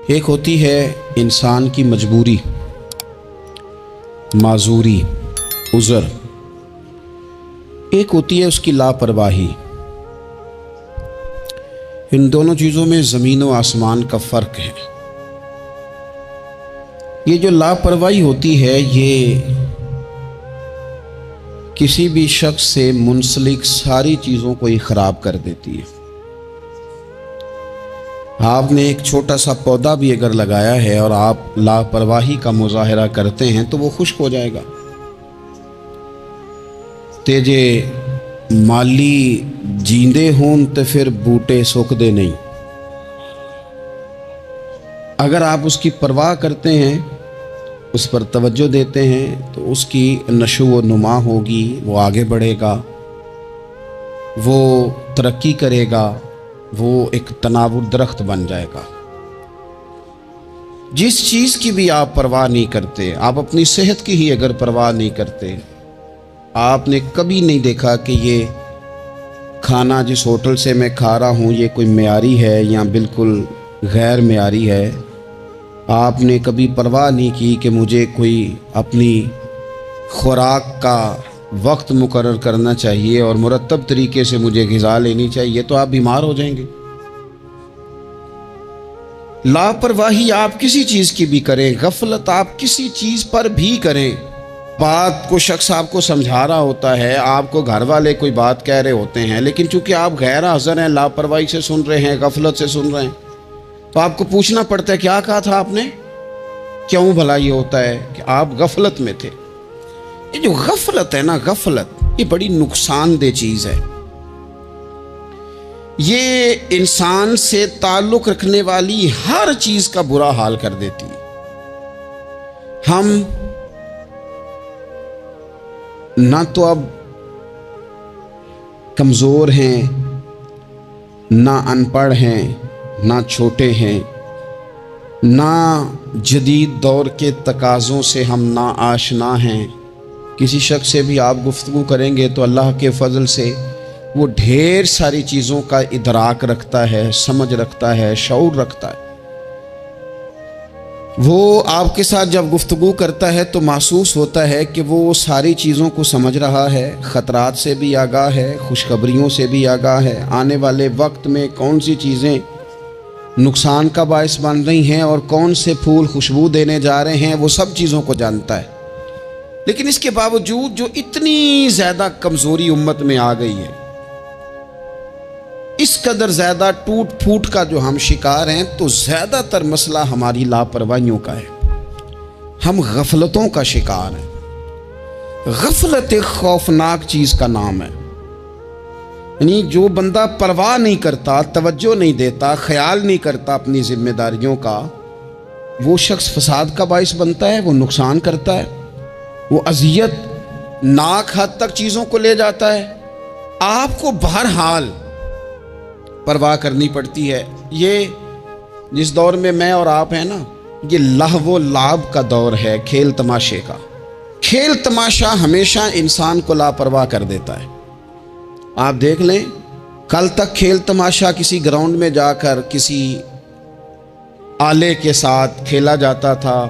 एक होती है इंसान की मजबूरी, माजूरी, उज़र। एक होती है उसकी लापरवाही। इन दोनों चीज़ों में ज़मीन व आसमान का फ़र्क है। ये जो लापरवाही होती है ये किसी भी शख्स से मुंसलिक सारी चीज़ों को ही ख़राब कर देती है। आपने एक छोटा सा पौधा भी अगर लगाया है और आप लापरवाही का मुजाहरा करते हैं तो वो खुश्क हो जाएगा। तेजे माली जींदे हों तो फिर बूटे सुखदे नहीं। अगर आप उसकी परवाह करते हैं, उस पर तवज्जो देते हैं, तो उसकी नशो व नुमा होगी, वो आगे बढ़ेगा, वो तरक्की करेगा, वो एक तनावुर दरख्त बन जाएगा। जिस चीज़ की भी आप परवाह नहीं करते, आप अपनी सेहत की ही अगर परवाह नहीं करते, आपने कभी नहीं देखा कि ये खाना जिस होटल से मैं खा रहा हूँ ये कोई मेयारी है या बिल्कुल गैर मेयारी है। आपने कभी परवाह नहीं की कि मुझे कोई अपनी खुराक का वक्त मुकर्रर करना चाहिए और मुरतब तरीके से मुझे ग़िज़ा लेनी चाहिए, तो आप बीमार हो जाएंगे। लापरवाही आप किसी चीज़ की भी करें, गफलत आप किसी चीज़ पर भी करें, बात को शख्स आपको समझा रहा होता है, आपको घर वाले कोई बात कह रहे होते हैं, लेकिन चूंकि आप गैर हाज़िर हैं, लापरवाही से सुन रहे हैं, गफलत से सुन रहे हैं, तो आपको पूछना पड़ता है क्या कहा था आपने। क्यों भला ये होता है कि आप गफलत में थे। ये जो गफलत है ना, गफलत ये बड़ी नुकसानदेह चीज़ है। ये इंसान से ताल्लुक़ रखने वाली हर चीज़ का बुरा हाल कर देती है। हम ना तो अब कमज़ोर हैं, ना अनपढ़ हैं, ना छोटे हैं, ना जदीद दौर के तकाज़ों से हम ना आशना हैं। किसी शख्स से भी आप गुफ्तगू करेंगे तो अल्लाह के फ़ज़ल से वो ढेर सारी चीज़ों का इदराक रखता है, समझ रखता है, शऊर रखता है। वो आपके साथ जब गुफ्तगू करता है तो महसूस होता है कि वो सारी चीज़ों को समझ रहा है, ख़तरात से भी आगाह है, खुशखबरियों से भी आगाह है, आने वाले वक्त में कौन सी चीज़ें नुकसान का बायस बन रही हैं और कौन से फूल खुशबू देने जा रहे हैं, वो सब चीज़ों को जानता है। लेकिन इसके बावजूद जो इतनी ज़्यादा कमज़ोरी उम्मत में आ गई है, इस कदर ज़्यादा टूट फूट का जो हम शिकार हैं, तो ज़्यादातर मसला हमारी लापरवाहियों का है। हम गफलतों का शिकार हैं। गफलत एक खौफनाक चीज़ का नाम है। यानी जो बंदा परवाह नहीं करता, तवज्जो नहीं देता, ख्याल नहीं करता अपनी जिम्मेदारियों का, वो शख्स फसाद का बाइस बनता है, वो नुकसान करता है, वो अज़ियत नाक हद तक चीज़ों को ले जाता है। आपको बहरहाल परवाह करनी पड़ती है। ये जिस दौर में मैं और आप हैं ना, ये लहव लाभ का दौर है, खेल तमाशे का। खेल तमाशा हमेशा इंसान को लापरवाह कर देता है। आप देख लें, कल तक खेल तमाशा किसी ग्राउंड में जाकर किसी आले के साथ खेला जाता था,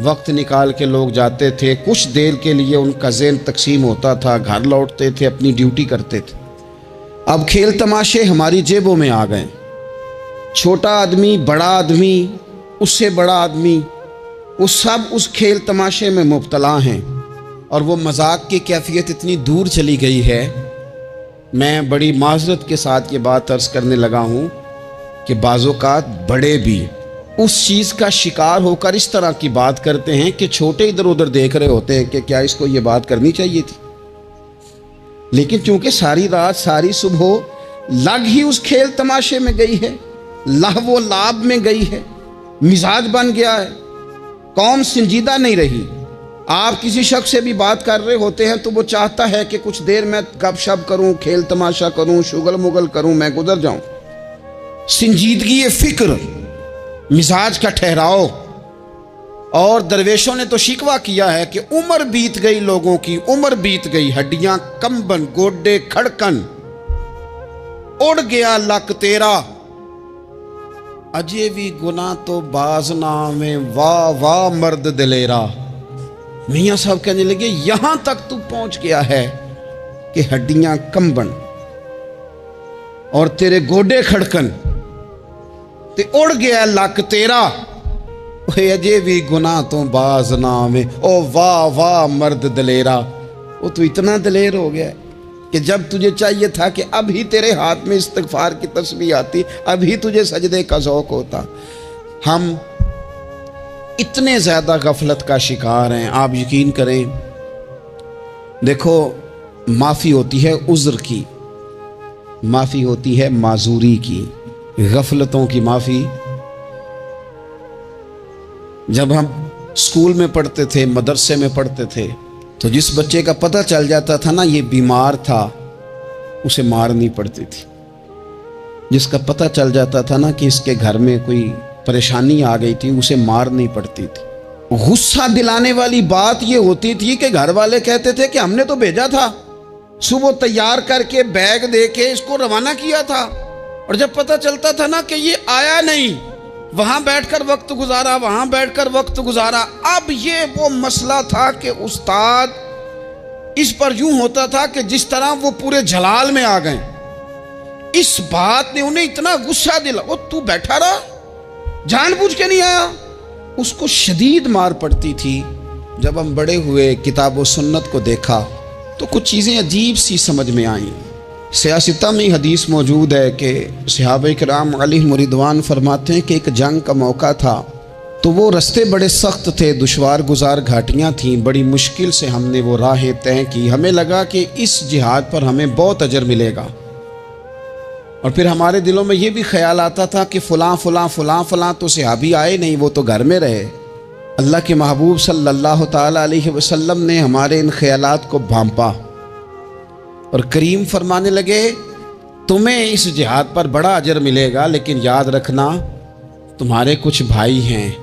वक्त निकाल के लोग जाते थे, कुछ देर के लिए उनका ज़हन तकसीम होता था, घर लौटते थे, अपनी ड्यूटी करते थे। अब खेल तमाशे हमारी जेबों में आ गए। छोटा आदमी, बड़ा आदमी, उससे बड़ा आदमी, वो सब उस खेल तमाशे में मुब्तला हैं और वो मजाक की कैफियत इतनी दूर चली गई है। मैं बड़ी माज़रत के साथ ये बात अर्ज़ करने लगा हूँ कि बाज़ोकात बड़े भी उस चीज़ का शिकार होकर इस तरह की बात करते हैं कि छोटे इधर उधर देख रहे होते हैं कि क्या इसको ये बात करनी चाहिए थी। लेकिन चूंकि सारी रात सारी सुबह लग ही उस खेल तमाशे में गई है, लहवो लाभ में गई है, मिजाज बन गया है, कौम संजीदा नहीं रही। आप किसी शख्स से भी बात कर रहे होते हैं तो वो चाहता है कि कुछ देर मैं गपशप करूं, खेल तमाशा करूं, शुगल मुगल करूं, मैं गुजर जाऊं। संजीदगी फिक्र, मिजाज का ठहराव। और दरवेशों ने तो शिकवा किया है कि उम्र बीत गई, लोगों की उम्र बीत गई, हड्डियां कंबन, गोडे खड़कन, उड़ गया लक तेरा। अजे भी गुनाह तो बाज नामे, वाह वाह मर्द दिलेरा। मियाँ साहब कहने लगे यहां तक तू पहुंच गया है कि हड्डियां कंबन और तेरे गोडे खड़कन ते उड़ गया लक तेरा। अजे भी गुनाह तो बाज नामे, ओ वाह वाह मर्द दिलेरा। वो तू इतना दिलेर हो गया कि जब तुझे चाहिए था कि अभी तेरे हाथ में इस्तिग़फ़ार की तस्बीह आती, अभी तुझे सजदे का ज़ौक़ होता। हम इतने ज़्यादा गफलत का शिकार हैं, आप यकीन करें। देखो, माफ़ी होती है उज़्र की, माफ़ी होती है माजूरी की, गफलतों की माफ़ी। जब हम स्कूल में पढ़ते थे, मदरसे में पढ़ते थे, तो जिस बच्चे का पता चल जाता था ना ये बीमार था, उसे मारनी पड़ती थी। जिसका पता चल जाता था ना कि इसके घर में कोई परेशानी आ गई थी, उसे मारनी पड़ती थी। गुस्सा दिलाने वाली बात ये होती थी कि घर वाले कहते थे कि हमने तो भेजा था, सुबह तैयार करके बैग दे के इसको रवाना किया था, और जब पता चलता था ना कि ये आया नहीं, वहां बैठकर वक्त गुजारा, वहां बैठकर वक्त गुजारा। अब ये वो मसला था कि उस्ताद इस पर यूं होता था कि जिस तरह वो पूरे जलाल में आ गए। इस बात ने उन्हें इतना गुस्सा दिला, वो तू बैठा रहा, जानबूझ के नहीं आया। उसको शदीद मार पड़ती थी। जब हम बड़े हुए, किताब व सुन्नत को देखा तो कुछ चीज़ें अजीब सी समझ में आईं। सियासता में हदीस मौजूद है कि सहाबा किराम अलैहिम रिदवान फरमाते हैं कि एक जंग का मौका था, तो वो रास्ते बड़े सख्त थे, दुश्वार गुजार घाटियाँ थीं, बड़ी मुश्किल से हमने वो राहें तय की। हमें लगा कि इस जिहाद पर हमें बहुत अजर मिलेगा, और फिर हमारे दिलों में ये भी ख्याल आता था कि फ़लाँ फ़लाँ फ़लाँ फ़लाँ तो सहाबी आए नहीं, वो तो घर में रहे। अल्लाह के महबूब सल्लल्लाहु ताला अलैहि वसल्लम ने हमारे इन ख्यालात को भांपा और करीम फरमाने लगे, तुम्हें इस जिहाद पर बड़ा अजर मिलेगा, लेकिन याद रखना तुम्हारे कुछ भाई हैं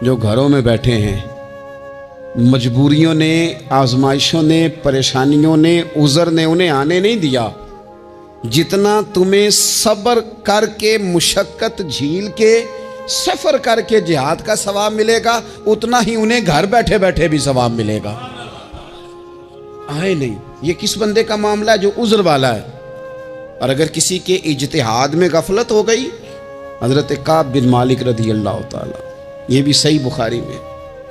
जो घरों में बैठे हैं। मजबूरियों ने, आजमाइशों ने, परेशानियों ने, उज़र ने उन्हें आने नहीं दिया। जितना तुम्हें सब्र करके, मुशक्क़त झील के, सफ़र करके जिहाद का सवाब मिलेगा, उतना ही उन्हें घर बैठे बैठे भी सवाब मिलेगा। आए नहीं, ये किस बंदे का मामला है जो उज़्र वाला है। और अगर किसी के इज्तिहाद में गफलत हो गई, हज़रत काब बिन मालिक रज़ी अल्लाह ताला, ये भी सही बुखारी में,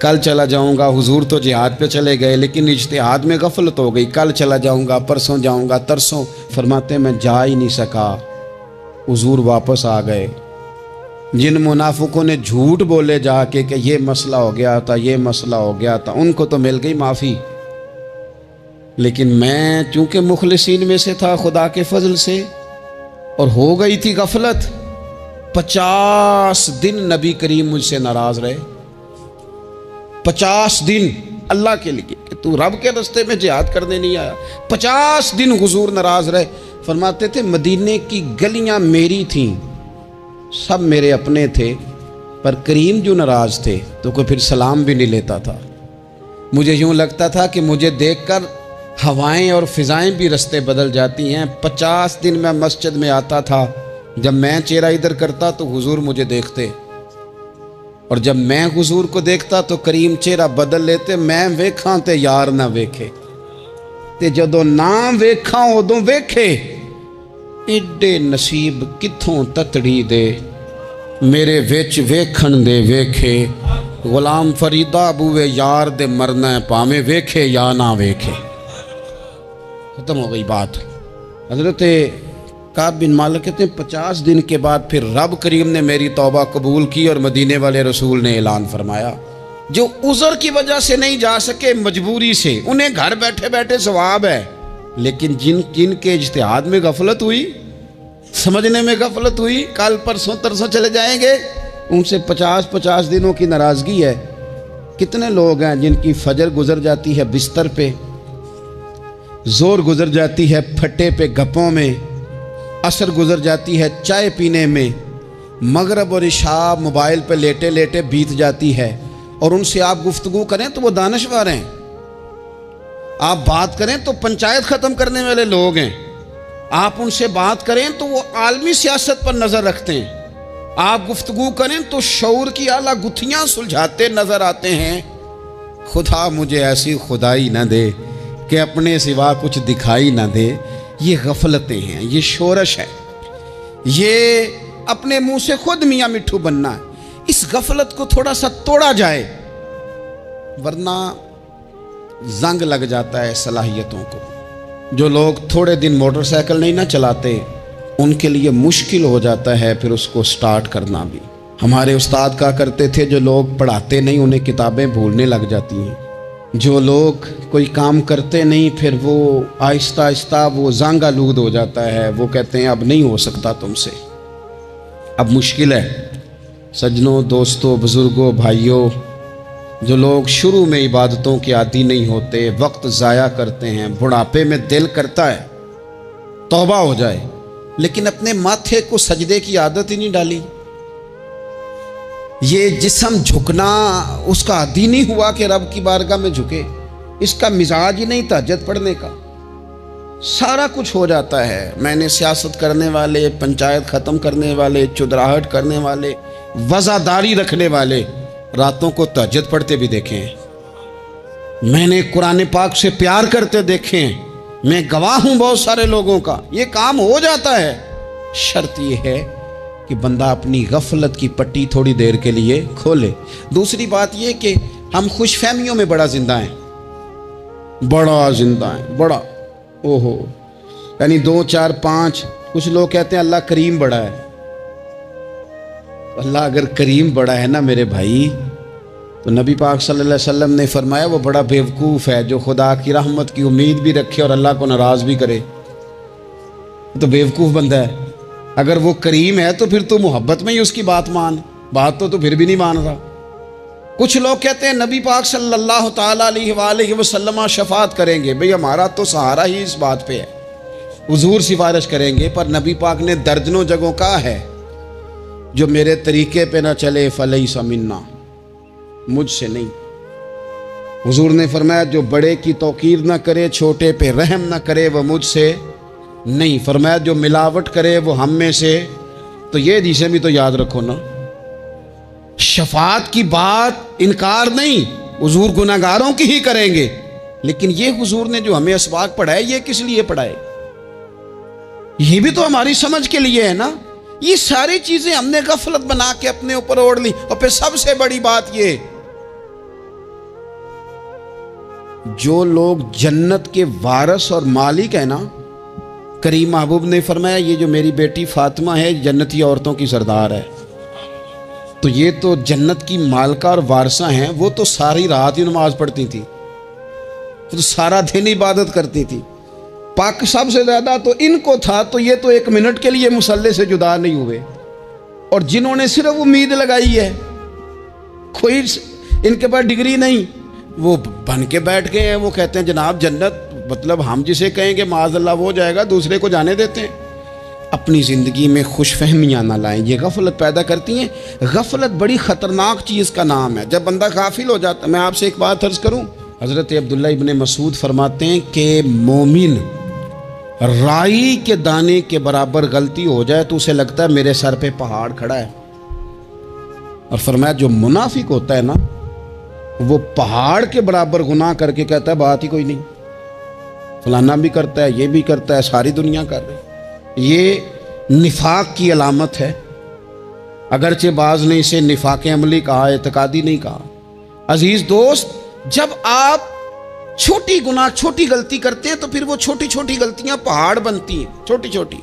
कल चला जाऊंगा, हुजूर तो जिहाद पे चले गए लेकिन इज्तिहाद में गफलत हो गई, कल चला जाऊंगा, परसों जाऊंगा, तरसों, फरमाते मैं जा ही नहीं सका, हुजूर वापस आ गए। जिन मुनाफिकों ने झूठ बोले जाके कि ये मसला हो गया था, ये मसला हो गया था, उनको तो मिल गई माफ़ी, लेकिन मैं चूंकि मुखलिसीन में से था खुदा के फजल से, और हो गई थी गफलत। 50 दिन नबी करीम मुझसे नाराज रहे, 50 दिन अल्लाह के लिए कि तू रब के रास्ते में जिहाद करने नहीं आया। 50 दिन हुजूर नाराज रहे। फरमाते थे मदीने की गलियां मेरी थीं, सब मेरे अपने थे, पर करीम जो नाराज थे तो कोई फिर सलाम भी नहीं लेता था। मुझे यूं लगता था कि मुझे देखकर हवाएं और फिजाएं भी रास्ते बदल जाती हैं। 50 दिन मैं मस्जिद में आता था, जब मैं चेहरा इधर करता तो हुजूर मुझे देखते, और जब मैं हुजूर को देखता तो करीम चेहरा बदल लेते। मैं वेखा ते यार ना वेखे, ते जदों ना वेखा उदों वेखे। एडे नसीब किथों ततड़ी दे, मेरे विच वेखण दे वेखे। गुलाम फरीदा बूवे यार दे मरना भावें वेखे या ना वेखे। खत्म हो गई बात। हजरत काब बिन मालिक कहते हैं 50 दिन के बाद फिर रब करीम ने मेरी तौबा कबूल की और मदीने वाले रसूल ने ऐलान फरमाया, जो उज़र की वजह से नहीं जा सके, मजबूरी से, उन्हें घर बैठे बैठे सवाब है, लेकिन जिन के इज्तिहाद में गफलत हुई, समझने में गफलत हुई, कल परसों तरसों चले जाएंगे, उनसे 50-50 दिनों की नाराज़गी है। कितने लोग हैं जिनकी फजर गुजर जाती है बिस्तर पे, जोर गुजर जाती है फट्टे पे गप्पों में, असर गुजर जाती है चाय पीने में, मगरब और इशा मोबाइल पे लेटे लेटे बीत जाती है, और उनसे आप गुफ्तगू करें तो वो दानश्वर हैं, आप बात करें तो पंचायत ख़त्म करने वाले लोग हैं, आप उनसे बात करें तो वो आलमी सियासत पर नज़र रखते हैं, आप गुफ्तगू करें तो शऊर की आला गुत्थियां सुलझाते नजर आते हैं। खुदा मुझे ऐसी खुदाई ना दे कि अपने सिवा कुछ दिखाई ना दे। ये गफलतें हैं, ये शोरश है, ये अपने मुंह से खुद मियाँ मिट्ठू बनना है। इस गफलत को थोड़ा सा तोड़ा जाए, वरना जंग लग जाता है सलाहियतों को। जो लोग थोड़े दिन मोटरसाइकिल नहीं ना चलाते, उनके लिए मुश्किल हो जाता है फिर उसको स्टार्ट करना भी। हमारे उस्ताद कहा करते थे, जो लोग पढ़ाते नहीं उन्हें किताबें भूलने लग जाती हैं। जो लोग कोई काम करते नहीं, फिर वो आहिस्ता आहिस्ता वो जंग आलूद हो जाता है। वो कहते हैं अब नहीं हो सकता तुमसे, अब मुश्किल है। सज्जनों, दोस्तों, बुजुर्गों, भाइयों, जो लोग शुरू में इबादतों के आदी नहीं होते, वक्त ज़ाया करते हैं, बुढ़ापे में दिल करता है तौबा हो जाए, लेकिन अपने माथे को सजदे की आदत ही नहीं डाली। ये जिस्म झुकना उसका आदी नहीं हुआ कि रब की बारगाह में झुके। इसका मिजाज ही नहीं तहज्जुद पढ़ने का। सारा कुछ हो जाता है। मैंने सियासत करने वाले, पंचायत ख़त्म करने वाले, चुदराहट करने वाले, वज़ादारी रखने वाले रातों को तहज्जुद पढ़ते भी देखे हैं। मैंने कुरान पाक से प्यार करते देखे हैं। मैं गवाह हूं बहुत सारे लोगों का। ये काम हो जाता है। शर्त यह है कि बंदा अपनी गफलत की पट्टी थोड़ी देर के लिए खोले। दूसरी बात यह कि हम खुशफहमियों में बड़ा जिंदा हैं, बड़ा जिंदा हैं, बड़ा ओहो, यानी 2, 4, 5। कुछ लोग कहते हैं अल्लाह करीम बड़ा है। अल्लाह अगर करीम बड़ा है ना मेरे भाई, तो नबी पाक सल्लल्लाहु अलैहि वसल्लम ने फरमाया वो बड़ा बेवकूफ़ है जो खुदा की रहमत की उम्मीद भी रखे और अल्लाह को नाराज़ भी करे। तो बेवकूफ़ बंदा है। अगर वो करीम है तो फिर तो मोहब्बत में ही उसकी बात मान। बात तो फिर भी नहीं मान रहा। कुछ लोग कहते हैं नबी पाक सल्लल्लाहु ताला अलैहि वसल्लम शफात करेंगे। भाई हमारा तो सहारा ही इस बात पे है, हुजूर सिफारिश करेंगे। पर नबी पाक ने दर्जनों जगहों कहा है, जो मेरे तरीके पे ना चले फलैसा मिन्ना, मुझसे नहीं। हुजूर ने फरमाया जो बड़े की तौकीर ना करे, छोटे पे रहम ना करे, वह मुझसे नहीं। फरमाया जो मिलावट करे वो हम में से। तो ये जिसे भी तो याद रखो ना, शफात की बात इनकार नहीं, हुजूर गुनाहगारों की ही करेंगे। लेकिन ये हुजूर ने जो हमें असबाक पढ़ाए, ये किस लिए पढ़ाए? ये भी तो हमारी समझ के लिए है ना। ये सारी चीजें हमने गफलत बना के अपने ऊपर ओढ़ ली। और फिर सबसे बड़ी बात ये, जो लोग जन्नत के वारिस और मालिक है ना, करीम महबूब ने फरमाया ये जो मेरी बेटी फातिमा है जन्नती औरतों की सरदार है। तो ये तो जन्नत की मालका और वारसा हैं। वो तो सारी रात ही नमाज पढ़ती थी, तो सारा दिन इबादत करती थी। पाक सबसे ज्यादा तो इनको था, तो ये तो 1 मिनट के लिए मुसल्ले से जुदा नहीं हुए। और जिन्होंने सिर्फ उम्मीद लगाई है, कोई इनके पास डिग्री नहीं, वो बन के बैठ गए हैं। वो कहते हैं जनाब जन्नत, मतलब हम जिसे कहेंगे माज़अल्लाह वो जाएगा, दूसरे को जाने देते हैं। अपनी ज़िंदगी में खुशफहमियाँ ना लाएं, ये गफलत पैदा करती हैं। गफलत बड़ी ख़तरनाक चीज़ का नाम है। जब बंदा गाफिल हो जाता है, मैं आपसे एक बात अर्ज़ करूँ, हज़रत अब्दुल्ला इब्ने मसूद फरमाते हैं कि मोमिन राई के दाने के बराबर गलती हो जाए तो उसे लगता है मेरे सर पे पहाड़ खड़ा है। और फरमाया जो मुनाफिक होता है ना, वो पहाड़ के बराबर गुनाह करके कहता है बात ही कोई नहीं, फलाना भी करता है, ये भी करता है, सारी दुनिया कर रही। ये निफाक की अलामत है। अगरचे बाज ने इसे निफाक अमली कहा, एतकादी नहीं कहा। अजीज दोस्त, जब आप छोटी गुनाह, छोटी गलती करते हैं तो फिर वो छोटी छोटी गलतियां पहाड़ बनती हैं, छोटी छोटी।